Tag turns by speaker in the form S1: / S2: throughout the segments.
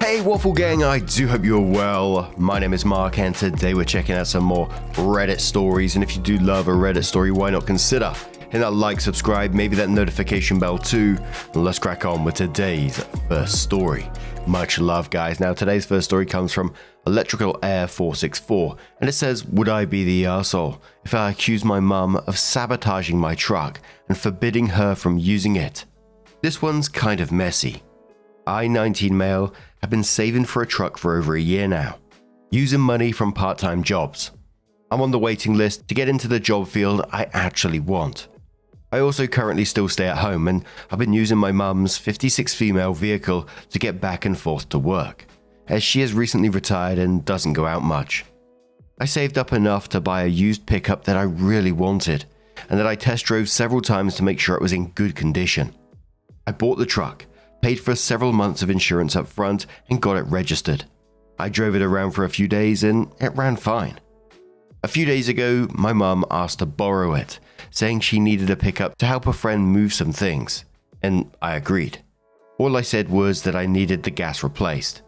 S1: Hey Waffle Gang, I do hope you're well. My name is Mark and today we're checking out some more Reddit stories, and if you do love a Reddit story, why not consider hitting that like, subscribe, maybe that notification bell too, and let's crack on with today's first story. Much love guys. Now today's first story comes from Electrical Air 464 and it says, would I be the arsehole if I accused my mum of sabotaging my truck and forbidding her from using it? This one's kind of messy. I, 19 male, have been saving for a truck for over a year now, using money from part-time jobs. I'm on the waiting list to get into the job field I actually want. I also currently still stay at home and I've been using my mum's 56 female vehicle to get back and forth to work, as she has recently retired and doesn't go out much. I saved up enough to buy a used pickup that I really wanted and that I test drove several times to make sure it was in good condition. I bought the truck, paid for several months of insurance up front and got it registered. I drove it around for a few days and it ran fine. A few days ago, my mum asked to borrow it, saying she needed a pickup to help a friend move some things, and I agreed. All I said was that I needed the gas replaced.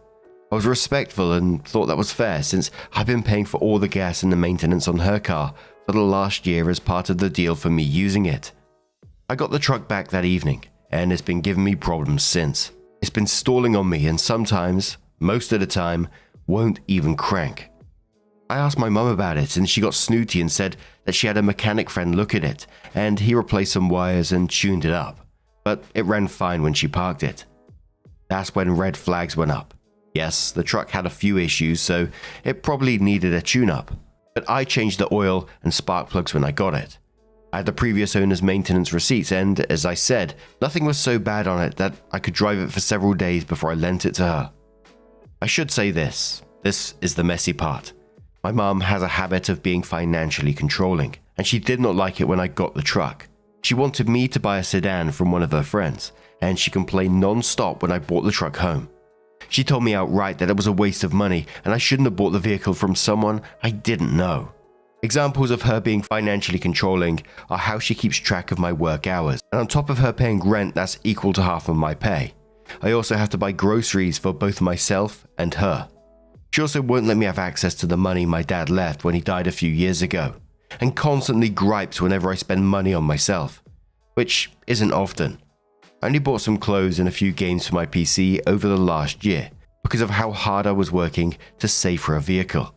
S1: I was respectful and thought that was fair since I've been paying for all the gas and the maintenance on her car for the last year as part of the deal for me using it. I got the truck back that evening, and it's been giving me problems since. It's been stalling on me and sometimes, most of the time, won't even crank. I asked my mum about it and she got snooty and said that she had a mechanic friend look at it and he replaced some wires and tuned it up, but it ran fine when she parked it. That's when red flags went up. Yes, the truck had a few issues, so it probably needed a tune-up, but I changed the oil and spark plugs when I got it. I had the previous owner's maintenance receipts and, as I said, nothing was so bad on it that I could drive it for several days before I lent it to her. I should say this is the messy part. My mum has a habit of being financially controlling, and she did not like it when I got the truck. She wanted me to buy a sedan from one of her friends, and she complained non-stop when I brought the truck home. She told me outright that it was a waste of money and I shouldn't have bought the vehicle from someone I didn't know. Examples of her being financially controlling are how she keeps track of my work hours, and on top of her paying rent that's equal to half of my pay, I also have to buy groceries for both myself and her. She also won't let me have access to the money my dad left when he died a few years ago, and constantly gripes whenever I spend money on myself, which isn't often. I only bought some clothes and a few games for my PC over the last year because of how hard I was working to save for a vehicle.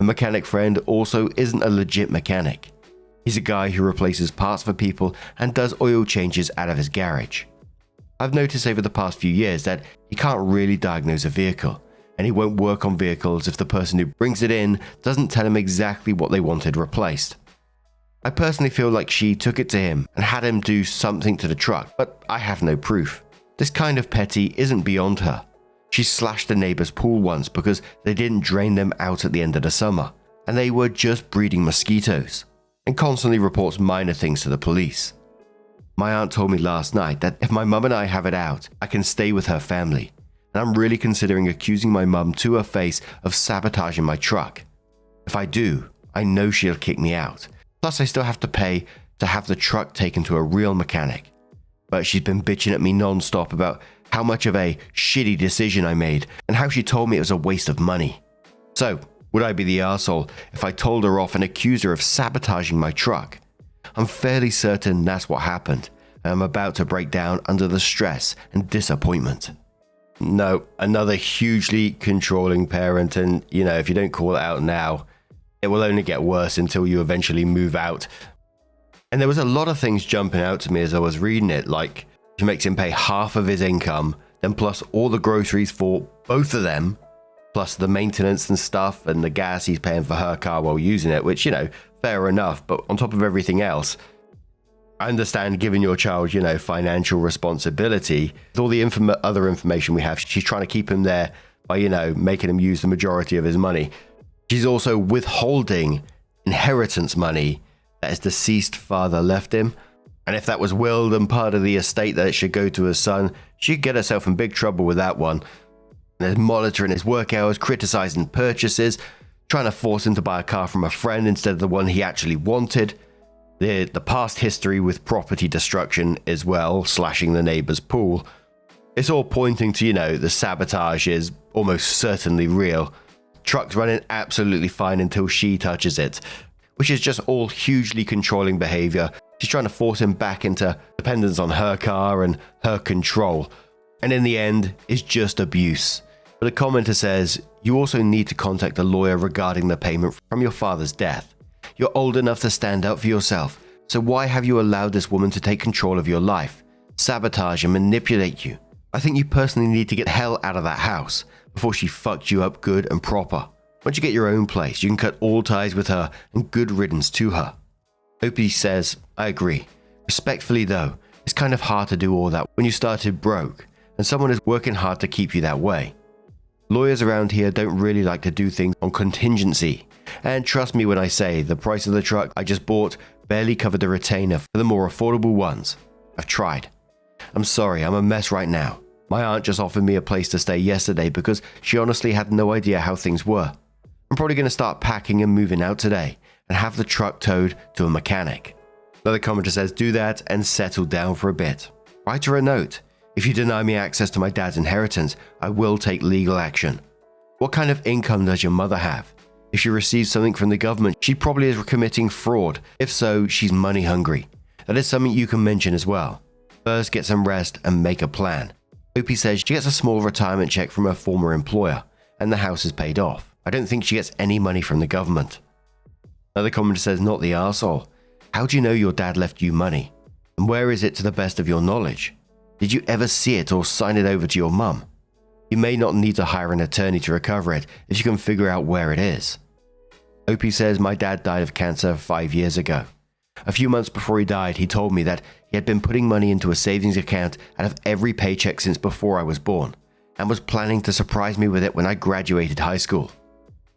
S1: A mechanic friend also isn't a legit mechanic. He's a guy who replaces parts for people and does oil changes out of his garage. I've noticed over the past few years that he can't really diagnose a vehicle, and he won't work on vehicles if the person who brings it in doesn't tell him exactly what they wanted replaced. I personally feel like she took it to him and had him do something to the truck, but I have no proof. This kind of petty isn't beyond her. She slashed the neighbor's pool once because they didn't drain them out at the end of the summer, and they were just breeding mosquitoes, and constantly reports minor things to the police. My aunt told me last night that if my mum and I have it out, I can stay with her family, and I'm really considering accusing my mum to her face of sabotaging my truck. If I do, I know she'll kick me out. Plus I still have to pay to have the truck taken to a real mechanic. But she's been bitching at me non-stop about how much of a shitty decision I made and how she told me it was a waste of money. So, would I be the arsehole if I told her off and accused her of sabotaging my truck? I'm fairly certain that's what happened, and I'm about to break down under the stress and disappointment. No, another hugely controlling parent, and if you don't call it out now, it will only get worse until you eventually move out. And there was a lot of things jumping out to me as I was reading it, like she makes him pay half of his income, then plus all the groceries for both of them, plus the maintenance and stuff and the gas he's paying for her car while using it, which, fair enough, but on top of everything else, I understand giving your child, financial responsibility. With all the other information we have, she's trying to keep him there by, making him use the majority of his money. She's also withholding inheritance money that his deceased father left him. And if that was willed and part of the estate that it should go to his son, she'd get herself in big trouble with that one. And they're monitoring his work hours, criticizing purchases, trying to force him to buy a car from a friend instead of the one he actually wanted. The past history with property destruction as well, slashing the neighbor's pool. It's all pointing to, the sabotage is almost certainly real. Truck's running absolutely fine until she touches it, which is just all hugely controlling behavior. She's trying to force him back into dependence on her car and her control. And in the end, it's just abuse. But a commenter says, you also need to contact a lawyer regarding the payment from your father's death. You're old enough to stand up for yourself, so why have you allowed this woman to take control of your life, sabotage and manipulate you? I think you personally need to get the hell out of that house before she fucked you up good and proper. Once you get your own place, you can cut all ties with her and good riddance to her. Opie says, I agree. Respectfully though, it's kind of hard to do all that when you started broke and someone is working hard to keep you that way. Lawyers around here don't really like to do things on contingency. And trust me when I say the price of the truck I just bought barely covered the retainer for the more affordable ones. I've tried. I'm sorry, I'm a mess right now. My aunt just offered me a place to stay yesterday because she honestly had no idea how things were. I'm probably going to start packing and moving out today and have the truck towed to a mechanic. Another commenter says, do that and settle down for a bit. Write her a note. If you deny me access to my dad's inheritance, I will take legal action. What kind of income does your mother have? If she receives something from the government, she probably is committing fraud. If so, she's money hungry. That is something you can mention as well. First, get some rest and make a plan. Opie says she gets a small retirement check from her former employer, and the house is paid off. I don't think she gets any money from the government. Another commenter says, not the arsehole. How do you know your dad left you money? And where is it to the best of your knowledge? Did you ever see it or sign it over to your mum? You may not need to hire an attorney to recover it if you can figure out where it is. Opie says, my dad died of cancer 5 years ago. A few months before he died, he told me that he had been putting money into a savings account out of every paycheck since before I was born, and was planning to surprise me with it when I graduated high school.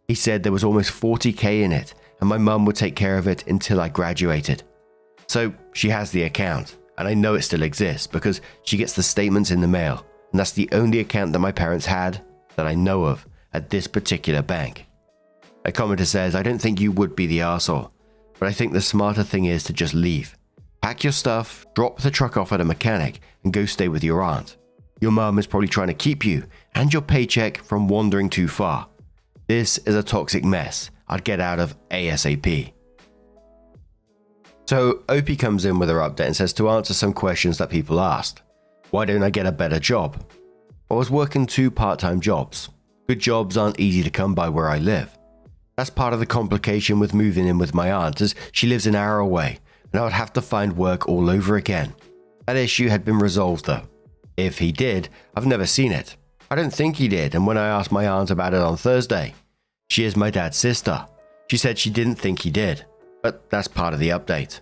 S1: He said there was almost $40,000 in it, and my mum would take care of it until I graduated. So she has the account, and I know it still exists because she gets the statements in the mail, and that's the only account that my parents had, that I know of, at this particular bank. A commenter says, I don't think you would be the arsehole, but I think the smarter thing is to just leave. Pack your stuff, drop the truck off at a mechanic, and go stay with your aunt. Your mum is probably trying to keep you and your paycheck from wandering too far. This is a toxic mess I'd get out of ASAP. So Opie comes in with her update and says to answer some questions that people asked. Why don't I get a better job? I was working 2 part-time jobs. Good jobs aren't easy to come by where I live. That's part of the complication with moving in with my aunt, as she lives an hour away and I would have to find work all over again. That issue had been resolved though. If he did, I've never seen it. I don't think he did, and when I asked my aunt about it on Thursday, she is my dad's sister. She said she didn't think he did, but that's part of the update.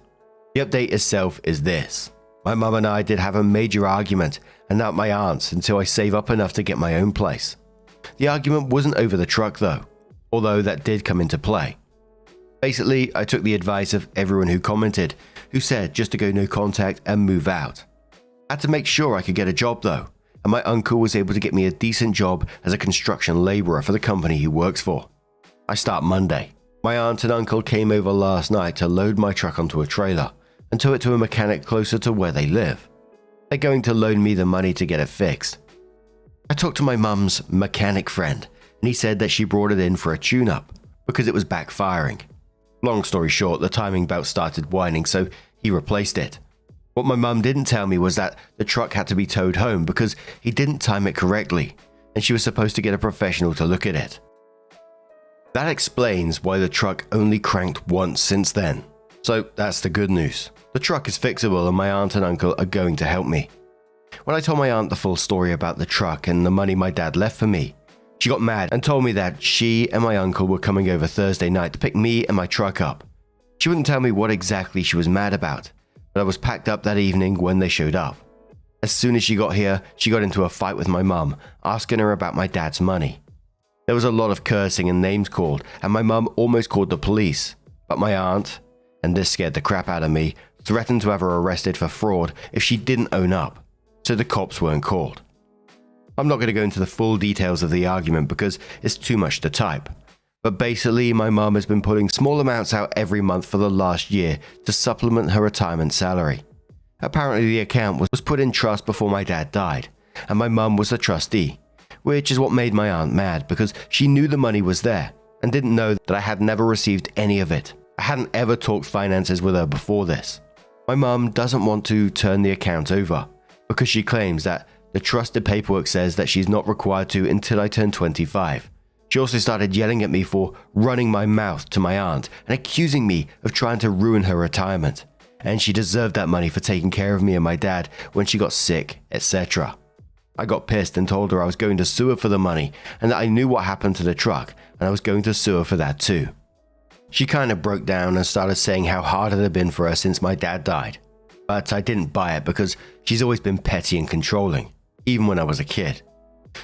S1: The update itself is this. My mum and I did have a major argument, and not my aunt's until I save up enough to get my own place. The argument wasn't over the truck though, although that did come into play. Basically, I took the advice of everyone who commented, who said just to go no contact and move out. I had to make sure I could get a job though, and my uncle was able to get me a decent job as a construction labourer for the company he works for. I start Monday. My aunt and uncle came over last night to load my truck onto a trailer and tow it to a mechanic closer to where they live. They're going to loan me the money to get it fixed. I talked to my mum's mechanic friend, and he said that she brought it in for a tune-up because it was backfiring. Long story short, the timing belt started whining, so he replaced it. What my mum didn't tell me was that the truck had to be towed home because he didn't time it correctly, and she was supposed to get a professional to look at it. That explains why the truck only cranked once since then. So that's the good news. The truck is fixable and my aunt and uncle are going to help me. When I told my aunt the full story about the truck and the money my dad left for me, she got mad and told me that she and my uncle were coming over Thursday night to pick me and my truck up. She wouldn't tell me what exactly she was mad about, but I was packed up that evening when they showed up. As soon as she got here, she got into a fight with my mum, asking her about my dad's money. There was a lot of cursing and names called, and my mum almost called the police, but my aunt, and this scared the crap out of me, threatened to have her arrested for fraud if she didn't own up, so the cops weren't called. I'm not going to go into the full details of the argument because it's too much to type, but basically my mum has been putting small amounts out every month for the last year to supplement her retirement salary. Apparently the account was put in trust before my dad died, and my mum was the trustee, which is what made my aunt mad because she knew the money was there and didn't know that I had never received any of it. I hadn't ever talked finances with her before this. My mum doesn't want to turn the account over because she claims that the trusted paperwork says that she's not required to until I turn 25. She also started yelling at me for running my mouth to my aunt and accusing me of trying to ruin her retirement. And she deserved that money for taking care of me and my dad when she got sick, etc. I got pissed and told her I was going to sue her for the money and that I knew what happened to the truck and I was going to sue her for that too. She kind of broke down and started saying how hard it had been for her since my dad died. But I didn't buy it because she's always been petty and controlling, even when I was a kid.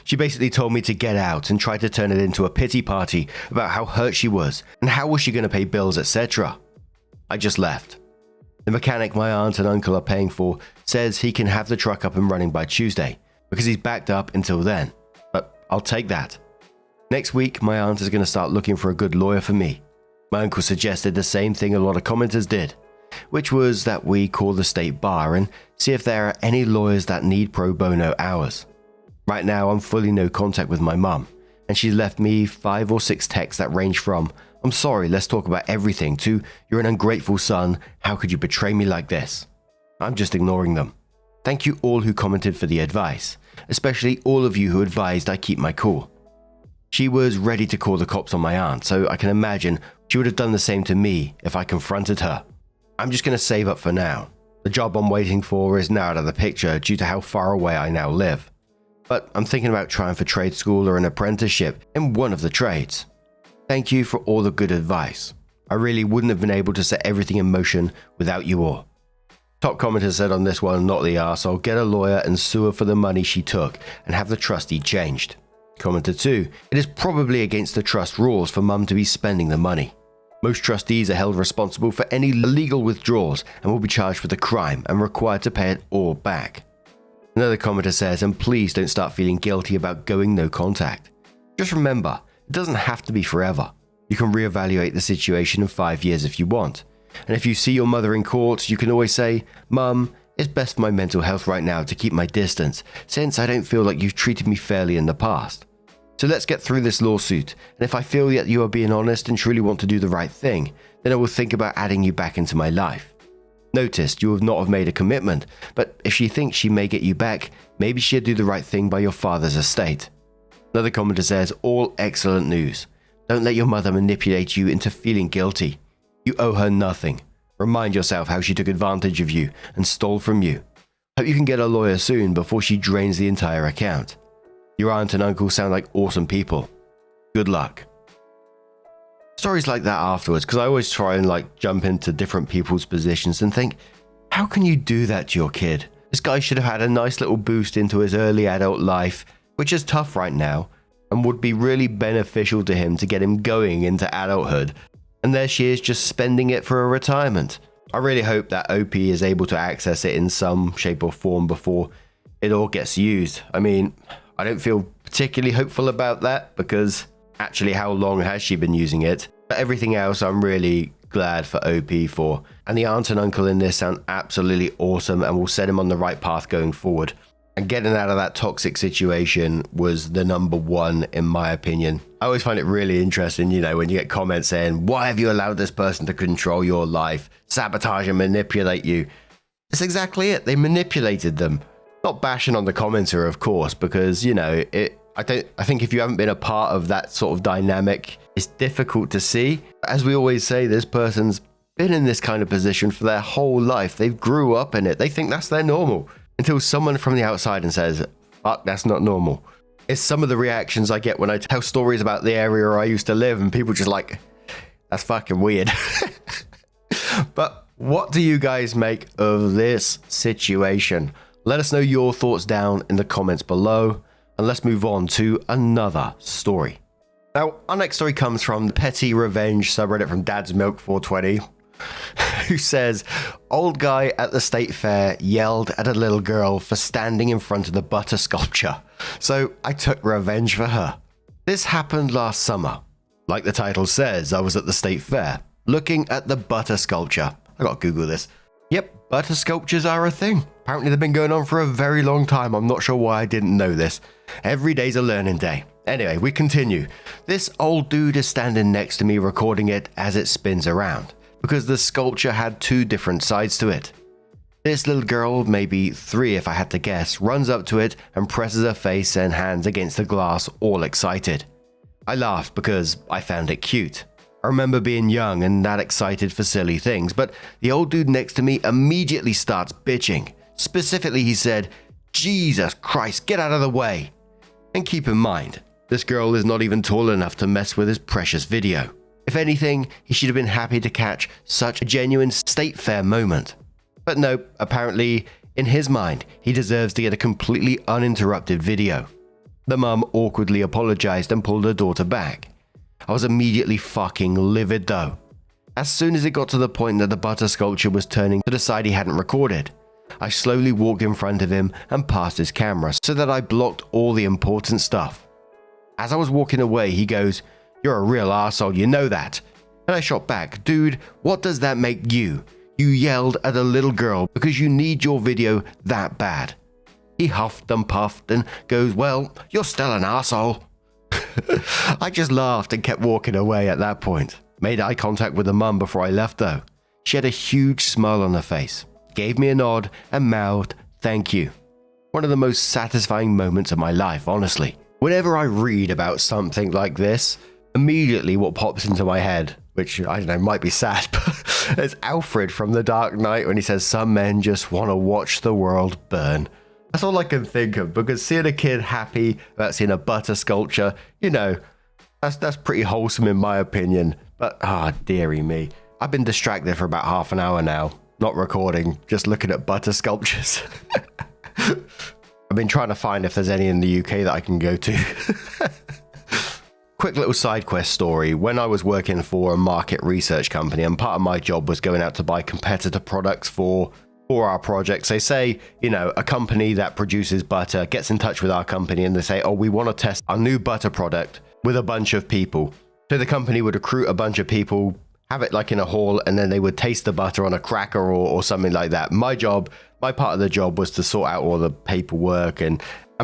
S1: She basically told me to get out and tried to turn it into a pity party about how hurt she was and how was she going to pay bills, etc. I just left. The mechanic my aunt and uncle are paying for says he can have the truck up and running by Tuesday because he's backed up until then, but I'll take that. Next week, my aunt is going to start looking for a good lawyer for me. My uncle suggested the same thing a lot of commenters did, which was that we call the state bar and see if there are any lawyers that need pro bono hours. Right now, I'm fully no contact with my mum, and she's left me 5 or 6 texts that range from, "I'm sorry, let's talk about everything," to, "You're an ungrateful son, how could you betray me like this?" I'm just ignoring them. Thank you all who commented for the advice, especially all of you who advised I keep my cool. She was ready to call the cops on my aunt, so I can imagine she would have done the same to me if I confronted her. I'm just going to save up for now. The job I'm waiting for is now out of the picture due to how far away I now live. But I'm thinking about trying for trade school or an apprenticeship in one of the trades. Thank you for all the good advice. I really wouldn't have been able to set everything in motion without you all. Top commenter said on this one, not the arsehole, get a lawyer and sue her for the money she took and have the trustee changed. Commenter 2, it is probably against the trust rules for mum to be spending the money. Most trustees are held responsible for any illegal withdrawals and will be charged with a crime and required to pay it all back. Another commenter says, and please don't start feeling guilty about going no contact. Just remember, it doesn't have to be forever. You can reevaluate the situation in 5 years if you want. And if you see your mother in court, you can always say, "Mum, it's best for my mental health right now to keep my distance, since I don't feel like you've treated me fairly in the past. So let's get through this lawsuit, and if I feel that you are being honest and truly want to do the right thing, then I will think about adding you back into my life. Noticed you have not have made a commitment, but if she thinks she may get you back, maybe she'll do the right thing by your father's estate." Another commenter says, all excellent news. Don't let your mother manipulate you into feeling guilty. You owe her nothing. Remind yourself how she took advantage of you and stole from you. Hope you can get a lawyer soon before she drains the entire account. Your aunt and uncle sound like awesome people. Good luck. Stories like that afterwards, because I always try and jump into different people's positions and think, how can you do that to your kid? This guy should have had a nice little boost into his early adult life, which is tough right now, and would be really beneficial to him to get him going into adulthood. And there she is just spending it for a retirement. I really hope that OP is able to access it in some shape or form before it all gets used. I mean, I don't feel particularly hopeful about that because actually how long has she been using it? But everything else I'm really glad for OP for. And the aunt and uncle in this sound absolutely awesome and will set him on the right path going forward. And getting out of that toxic situation was the number one in my opinion. I always find it really interesting, when you get comments saying, why have you allowed this person to control your life, sabotage and manipulate you? It's exactly it. They manipulated them. Not bashing on the commenter, of course, because, I think if you haven't been a part of that sort of dynamic, it's difficult to see. As we always say, this person's been in this kind of position for their whole life. They grew up in it. They think that's their normal. Until someone from the outside and says, fuck, that's not normal. It's some of the reactions I get when I tell stories about the area I used to live and people just that's fucking weird. But what do you guys make of this situation? Let us know your thoughts down in the comments below, and let's move on to another story. Now, our next story comes from the Petty Revenge subreddit from Dad's Milk 420, who says, old guy at the state fair yelled at a little girl for standing in front of the butter sculpture, so I took revenge for her. This happened last summer. Like the title says, I was at the state fair, looking at the butter sculpture. I gotta Google this. Yep, butter sculptures are a thing. Apparently they've been going on for a very long time. I'm not sure why I didn't know this. Every day's a learning day. Anyway, we continue. This old dude is standing next to me recording it as it spins around, because the sculpture had two different sides to it. This little girl, maybe 3 if I had to guess, runs up to it and presses her face and hands against the glass, all excited. I laughed because I found it cute. I remember being young and that excited for silly things, but the old dude next to me immediately starts bitching. Specifically, he said, "Jesus Christ, get out of the way." And keep in mind, this girl is not even tall enough to mess with his precious video. If anything, he should have been happy to catch such a genuine state fair moment. But nope, apparently, in his mind, he deserves to get a completely uninterrupted video. The mum awkwardly apologized and pulled her daughter back. I was immediately fucking livid though. As soon as it got to the point that the butter sculpture was turning to the side he hadn't recorded, I slowly walked in front of him and past his camera so that I blocked all the important stuff. As I was walking away, he goes, "You're a real arsehole, you know that." And I shot back, "Dude, what does that make you? You yelled at a little girl because you need your video that bad." He huffed and puffed and goes, "Well, you're still an arsehole." I just laughed and kept walking away at that point. Made eye contact with the mum before I left though. She had a huge smile on her face, gave me a nod and mouthed, "Thank you." One of the most satisfying moments of my life, honestly. Whenever I read about something like this, immediately what pops into my head, which I don't know, might be sad, but it's Alfred from The Dark Knight when he says some men just want to watch the world burn. That's all I can think of, because seeing a kid happy about seeing a butter sculpture, you know, that's pretty wholesome in my opinion. But dearie me. I've been distracted for about half an hour now, not recording, just looking at butter sculptures. I've been trying to find if there's any in the UK that I can go to. Quick little side quest story. When I was working for a market research company, and part of my job was going out to buy competitor products for our projects. They say, you know, a company that produces butter gets in touch with our company and they say, "Oh, we want to test our new butter product with a bunch of people." So the company would recruit a bunch of people, have it like in a hall, and then they would taste the butter on a cracker or something like that. My part of the job was to sort out all the paperwork and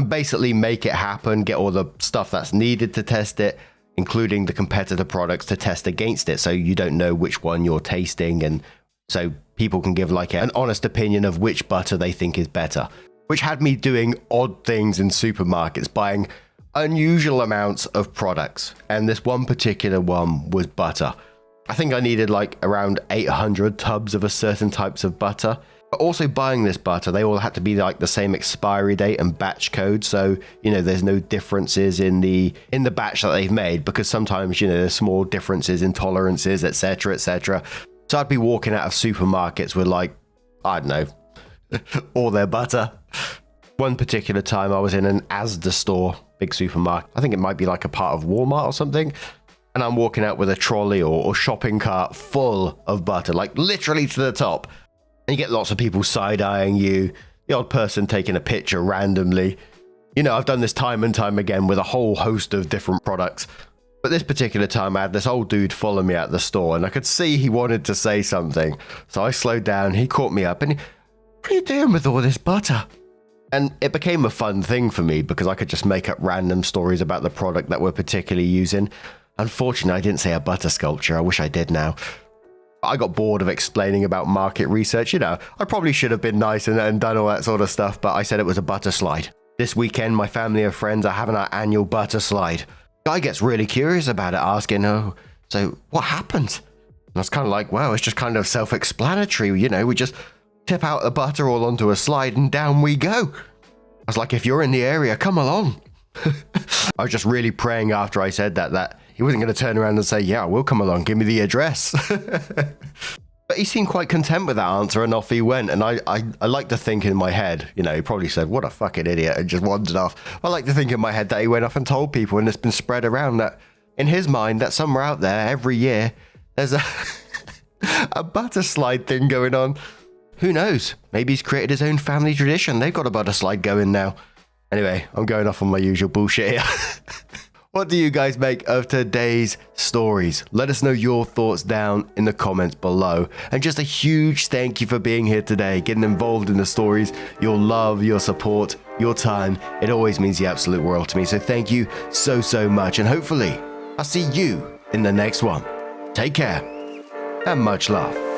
S1: basically make it happen, get all the stuff that's needed to test it, including the competitor products to test against it, so you don't know which one you're tasting, and so people can give like an honest opinion of which butter they think is better. Which had me doing odd things in supermarkets, buying unusual amounts of products, and this one particular one was butter. I think I needed like around 800 tubs of a certain types of butter. But also buying this butter, they all had to be like the same expiry date and batch code, so you know there's no differences in the batch that they've made, because sometimes, you know, there's small differences in tolerances, etc, etc. So I'd be walking out of supermarkets with like, I don't know, all their butter. One particular time I was in an Asda store, big supermarket. I think it might be like a part of Walmart or something. And I'm walking out with a trolley or shopping cart full of butter, like literally to the top. And you get lots of people side-eyeing you, the odd person taking a picture randomly. You know, I've done this time and time again with a whole host of different products. But this particular time I had this old dude follow me out the store, and I could see he wanted to say something. So I slowed down, he caught me up, and "What are you doing with all this butter?" And it became a fun thing for me because I could just make up random stories about the product that we're particularly using. Unfortunately, I didn't say a butter sculpture. I wish I did now. I got bored of explaining about market research. You know, I probably should have been nice and done all that sort of stuff, but I said it was a butter slide. This weekend, my family and friends are having our annual butter slide. Guy gets really curious about it, asking, "Oh, so what happened?" And I was kind of like, well, it's just kind of self-explanatory. You know, we just tip out the butter all onto a slide and down we go. I was like, if you're in the area, come along. I was just really praying after I said that he wasn't going to turn around and say, "Yeah, I will come along, give me the address." But he seemed quite content with that answer, and off he went. And I like to think in my head, you know, he probably said, "What a fucking idiot," and just wandered off. I like to think in my head that he went off and told people, and it's been spread around that in his mind that somewhere out there every year there's a butter slide thing going on. Who knows? Maybe he's created his own family tradition. They've got a butter slide going now. Anyway, I'm going off on my usual bullshit here. What do you guys make of today's stories? Let us know your thoughts down in the comments below. And just a huge thank you for being here today, getting involved in the stories, your love, your support, your time. It always means the absolute world to me. So thank you so much. And hopefully I'll see you in the next one. Take care and much love.